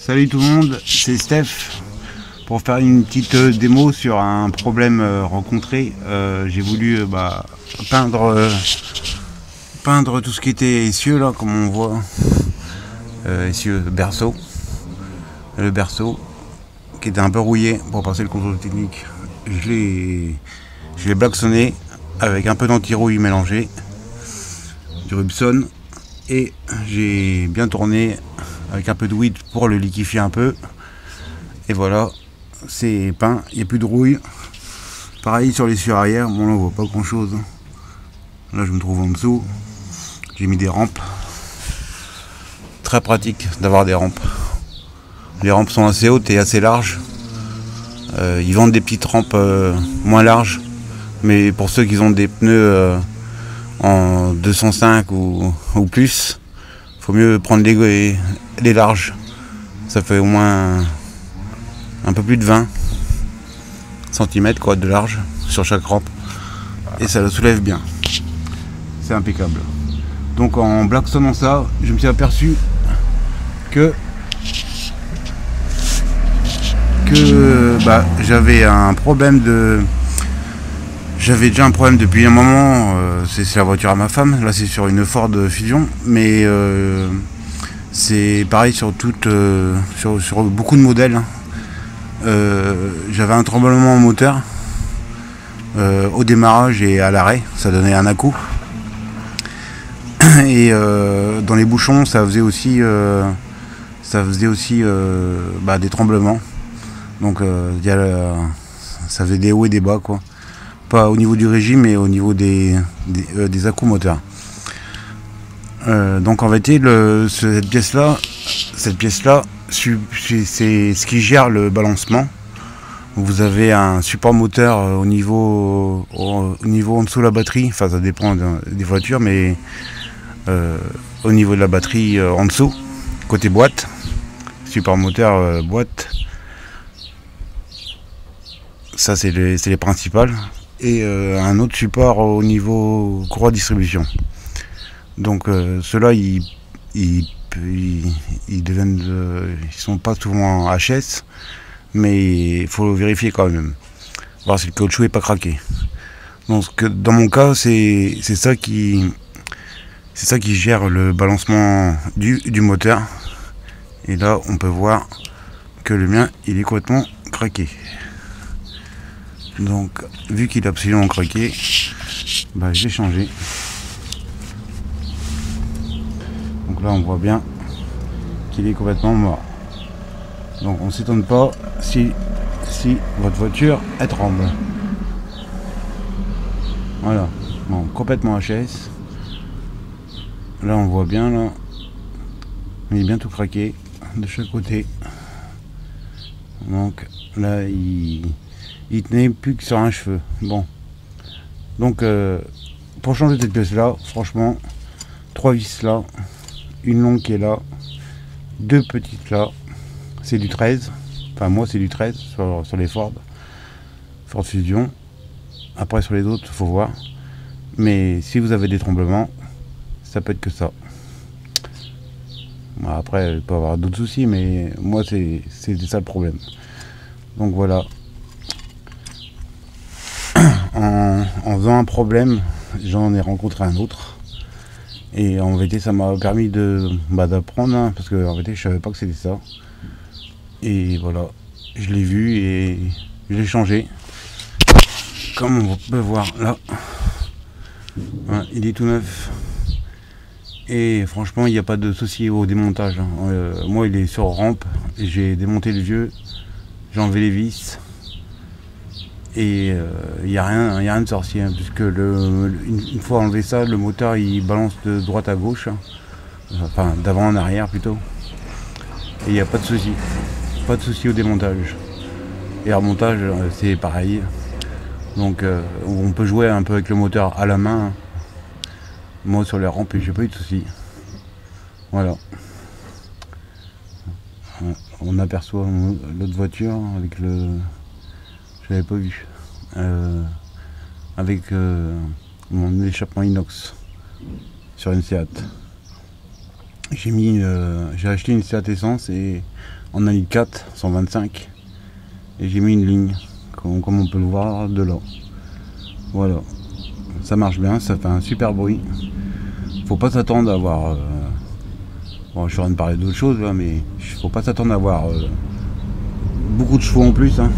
Salut tout le monde, c'est Steph pour faire une petite démo sur un problème rencontré. J'ai voulu peindre tout ce qui était essieu là, comme on voit, essieu berceau, le berceau qui était un peu rouillé pour passer le contrôle technique. Je l'ai blacksonné avec un peu d'anti-rouille mélangé, du Rubson, et j'ai bien tourné avec un peu de weed pour le liquifier un peu. Et voilà, c'est peint, il n'y a plus de rouille. Pareil sur l'essieu arrière, bon là on voit pas grand chose. Là je me trouve en dessous, j'ai mis des rampes. Très pratique d'avoir des rampes. Les rampes sont assez hautes et assez larges. Ils vendent des petites rampes moins larges, mais pour ceux qui ont des pneus en 205 ou plus, faut mieux prendre les larges. Ça fait au moins un peu plus de 20 cm quoi, de large sur chaque rampe, et ça le soulève bien. C'est impeccable. Donc en blacksonnant ça, je me suis aperçu que j'avais un problème j'avais déjà un problème depuis un moment. C'est la voiture à ma femme. Là c'est sur une Ford Fusion, mais c'est pareil sur sur beaucoup de modèles. J'avais un tremblement au moteur au démarrage et à l'arrêt, ça donnait un à-coup. Et dans les bouchons, ça faisait aussi des tremblements. Donc ça faisait des hauts et des bas quoi. Pas au niveau du régime, mais au niveau des à-coups moteurs. Donc en vérité, cette pièce là, c'est ce qui gère le balancement. Vous avez un support moteur au niveau en dessous de la batterie. Enfin, ça dépend des voitures, mais au niveau de la batterie en dessous, côté boîte, support moteur boîte. Ça c'est les principales, et un autre support au niveau courroie distribution. Donc ceux-là ils sont pas souvent en HS, mais il faut vérifier quand même, voir si le caoutchouc est pas craqué. Donc dans mon cas c'est ça qui gère le balancement du moteur. Et là on peut voir que le mien il est complètement craqué. Donc vu qu'il est absolument craqué, je l'ai changé. Donc là on voit bien qu'il est complètement mort. Donc on ne s'étonne pas si votre voiture elle tremble. Voilà, bon, complètement HS. Là on voit bien, là il est bien tout craqué de chaque côté. Donc là il tenait plus que sur un cheveu. Bon, donc pour changer cette pièce là, franchement, 3 vis là, une longue qui est là, 2 petites là, c'est du 13. Enfin moi c'est du 13 sur les Ford Fusion. Après sur les autres faut voir, mais si vous avez des tremblements, ça peut être que ça. Bon, après il peut y avoir d'autres soucis, mais moi c'est ça le problème. Donc voilà. En faisant un problème, j'en ai rencontré un autre, et en vérité ça m'a permis d'apprendre, hein, parce que en vérité je savais pas que c'était ça. Et voilà, je l'ai vu et je l'ai changé, comme on peut voir là. Voilà, il est tout neuf, et franchement il n'y a pas de souci au démontage, hein. Moi il est sur rampe, j'ai démonté le vieux, j'ai enlevé les vis. Et il n'y a rien de sorcier, hein, puisque une fois enlevé ça, le moteur il balance de droite à gauche, hein, enfin d'avant en arrière plutôt, et il n'y a pas de souci au démontage. Et à remontage c'est pareil. Donc on peut jouer un peu avec le moteur à la main, hein. Moi sur les rampes j'ai pas eu de soucis. Voilà, on aperçoit l'autre voiture avec je l'avais pas vu, avec mon échappement inox sur une Seat. J'ai acheté une Seat Essence et en un litre 4, 125, et j'ai mis une ligne, comme on peut le voir de là. Voilà, ça marche bien, ça fait un super bruit. Faut pas s'attendre à avoir... bon, je suis en train de parler d'autre chose là, mais faut pas s'attendre à avoir beaucoup de chevaux en plus, hein.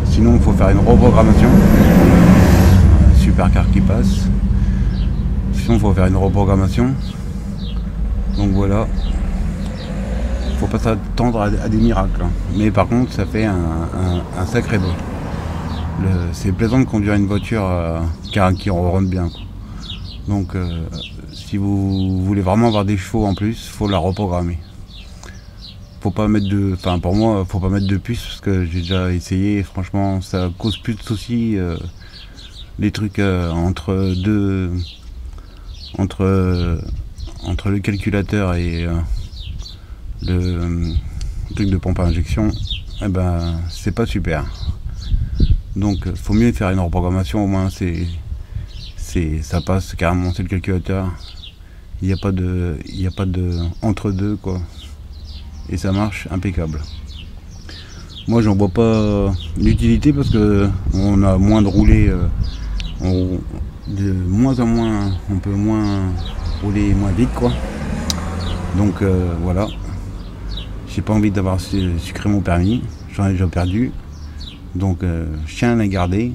Sinon il faut faire une reprogrammation. Supercar qui passe. Sinon il faut faire une reprogrammation. Donc voilà, faut pas s'attendre à des miracles, hein. Mais par contre ça fait un sacré bruit. C'est plaisant de conduire une voiture qui ronronne bien, quoi. Donc si vous voulez vraiment avoir des chevaux en plus, faut la reprogrammer. Faut pas mettre de, enfin pour moi, faut pas mettre de puce parce que j'ai déjà essayé. Et franchement, ça cause plus de soucis. Les trucs entre le calculateur et le truc de pompe à injection, eh ben c'est pas super. Donc faut mieux faire une reprogrammation, au moins ça passe carrément, c'est le calculateur. Il n'y a pas de entre deux, quoi. Et ça marche impeccable. Moi j'en vois pas l'utilité parce que on a moins de rouler, de moins en moins, on peut moins rouler moins vite, quoi. Donc voilà, j'ai pas envie d'avoir sucré mon permis, j'en ai déjà perdu. Donc je tiens à la garder.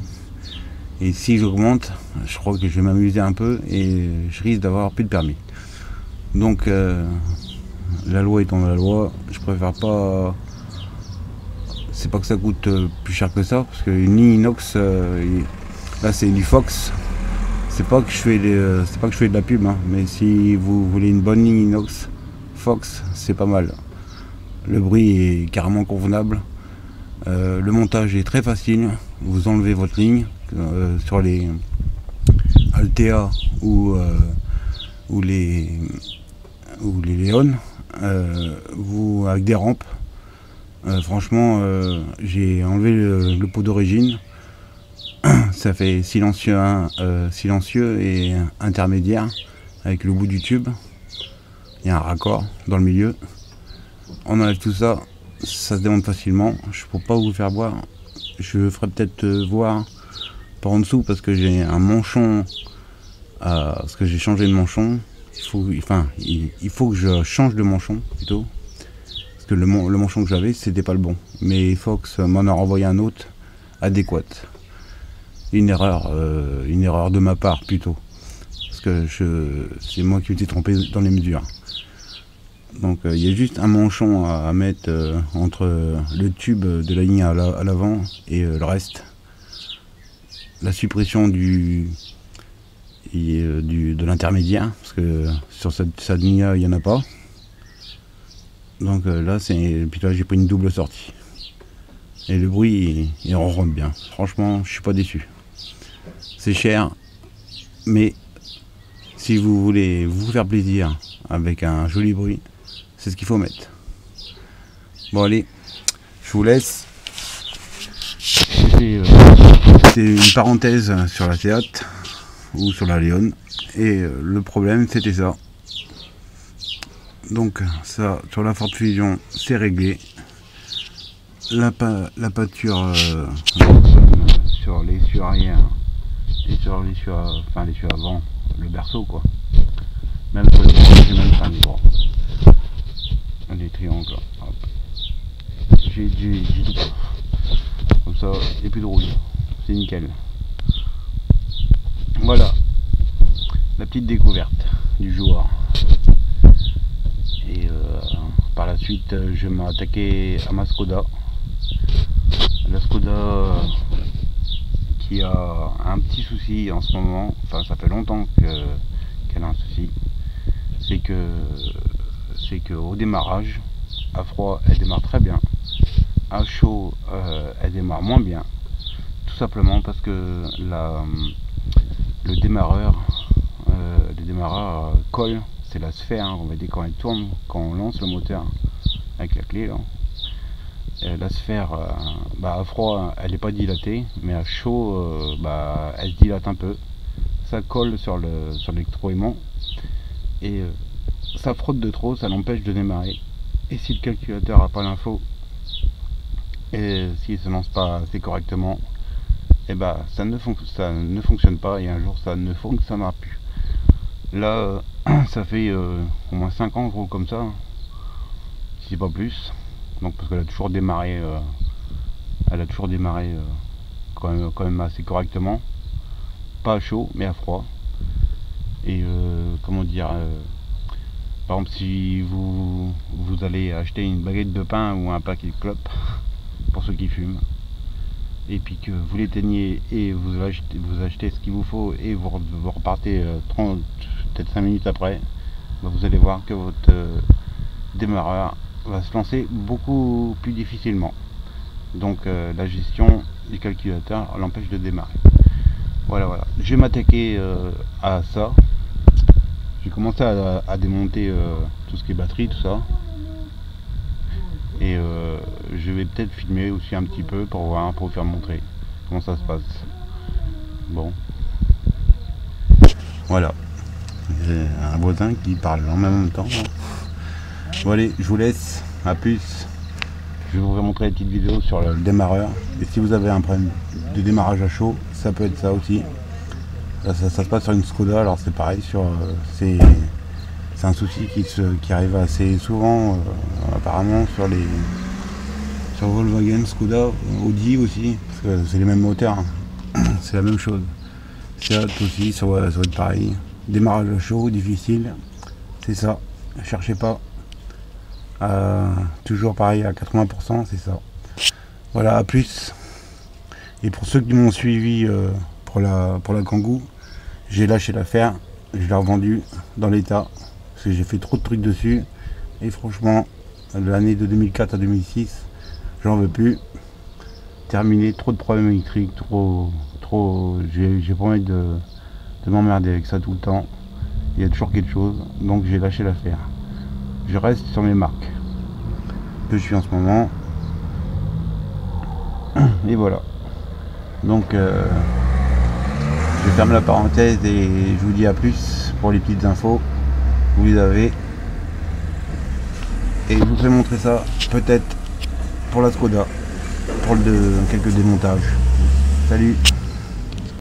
Et si j'augmente, je crois que je vais m'amuser un peu et je risque d'avoir plus de permis. Donc la loi étant la loi, je préfère pas. C'est pas que ça coûte plus cher que ça, parce qu'une ligne inox, là c'est du Fox. C'est pas que je fais de la pub, hein, mais si vous voulez une bonne ligne inox, Fox, c'est pas mal. Le bruit est carrément convenable. Le montage est très facile. Vous enlevez votre ligne sur les Altea ou les Léon, avec des rampes. Franchement, j'ai enlevé le pot d'origine. Ça fait silencieux et intermédiaire avec le bout du tube. Il y a un raccord dans le milieu. On enlève tout ça, ça se démonte facilement. Je ne peux pas vous faire voir. Je ferai peut-être voir par en dessous parce que j'ai un manchon, parce que j'ai changé de manchon. Il faut que je change de manchon plutôt. Parce que le manchon que j'avais, c'était pas le bon. Mais Fox m'en a renvoyé un autre adéquat. Une erreur de ma part plutôt. Parce que c'est moi qui m'étais trompé dans les mesures. Donc il y a juste un manchon à mettre entre le tube de la ligne à l'avant et le reste. La suppression de l'intermédiaire, parce que sur cette ligne il n'y en a pas. Donc puis là j'ai pris une double sortie. Et le bruit il ronronne bien. Franchement je suis pas déçu. C'est cher, mais si vous voulez vous faire plaisir avec un joli bruit, c'est ce qu'il faut mettre. Bon allez, je vous laisse. C'était une parenthèse sur la Seat ou sur la Léon. Et le problème c'était ça. Donc ça, sur la Ford Fusion, c'est réglé. La pâture sur l'essieu arrière et sur l'essieu avant, le berceau, quoi. Même sur les bras, j'ai même pas les bras. Les triangles, hop. J'ai tout ça. Comme ça, il n'y a plus de rouille. C'est nickel. Voilà. La petite découverte du jour. Et par la suite, je vais m'attaquer à ma Skoda. La Skoda qui a un petit souci en ce moment. Enfin, ça fait longtemps qu'elle a un souci. C'est que au démarrage, à froid, elle démarre très bien. À chaud, elle démarre moins bien. Tout simplement parce que le démarreur colle. C'est la sphère, hein, on va dire, quand elle tourne, quand on lance le moteur avec la clé là. La sphère, à froid, elle n'est pas dilatée, mais à chaud, elle se dilate un peu. Ça colle sur l'électroaimant et ça frotte de trop, ça l'empêche de démarrer. Et si le calculateur n'a pas l'info, et s'il se lance pas assez correctement, et bah ça ne fonctionne pas, et un jour ça ne fonctionnera plus. Là ça fait au moins 5 ans gros comme ça, si c'est pas plus. Donc parce qu'elle a toujours démarré quand même assez correctement, pas à chaud mais à froid. Et comment dire, par exemple si vous allez acheter une baguette de pain ou un paquet de clopes, pour ceux qui fument, et puis que vous l'éteignez et vous achetez ce qu'il vous faut et vous repartez 30, peut-être 5 minutes après, bah vous allez voir que votre démarreur va se lancer beaucoup plus difficilement. Donc la gestion du calculateur l'empêche de démarrer. Voilà. Je vais m'attaquer à ça. J'ai commencé à démonter tout ce qui est batterie, tout ça. Et je vais peut-être filmer aussi un petit peu pour vous faire montrer comment ça se passe. Bon. Voilà. J'ai un voisin qui parle en même temps. Bon allez, je vous laisse. À plus. Je vais vous montrer une petite vidéo sur le démarreur. Et si vous avez un problème de démarrage à chaud, ça peut être ça aussi. Ça se passe sur une Skoda, alors c'est pareil, c'est un souci qui arrive assez souvent apparemment sur Volkswagen, Skoda, Audi aussi, parce que c'est les mêmes moteurs, hein. C'est la même chose. Seat aussi, ça va être pareil. Démarrage à chaud, difficile, c'est ça, cherchez pas. Toujours pareil à 80%, c'est ça. Voilà, à plus. Et pour ceux qui m'ont suivi pour la Kangoo, j'ai lâché l'affaire, je l'ai revendue dans l'état, parce que j'ai fait trop de trucs dessus, et franchement, l'année de 2004 à 2006, j'en veux plus. Terminé, trop de problèmes électriques, j'ai pas envie de m'emmerder avec ça tout le temps. Il y a toujours quelque chose, donc j'ai lâché l'affaire. Je reste sur mes marques que je suis en ce moment, et voilà. Donc je ferme la parenthèse et je vous dis à plus pour les petites infos. Vous les avez. Et je vous fais montrer ça peut-être pour la Skoda, pour quelques démontages. Salut!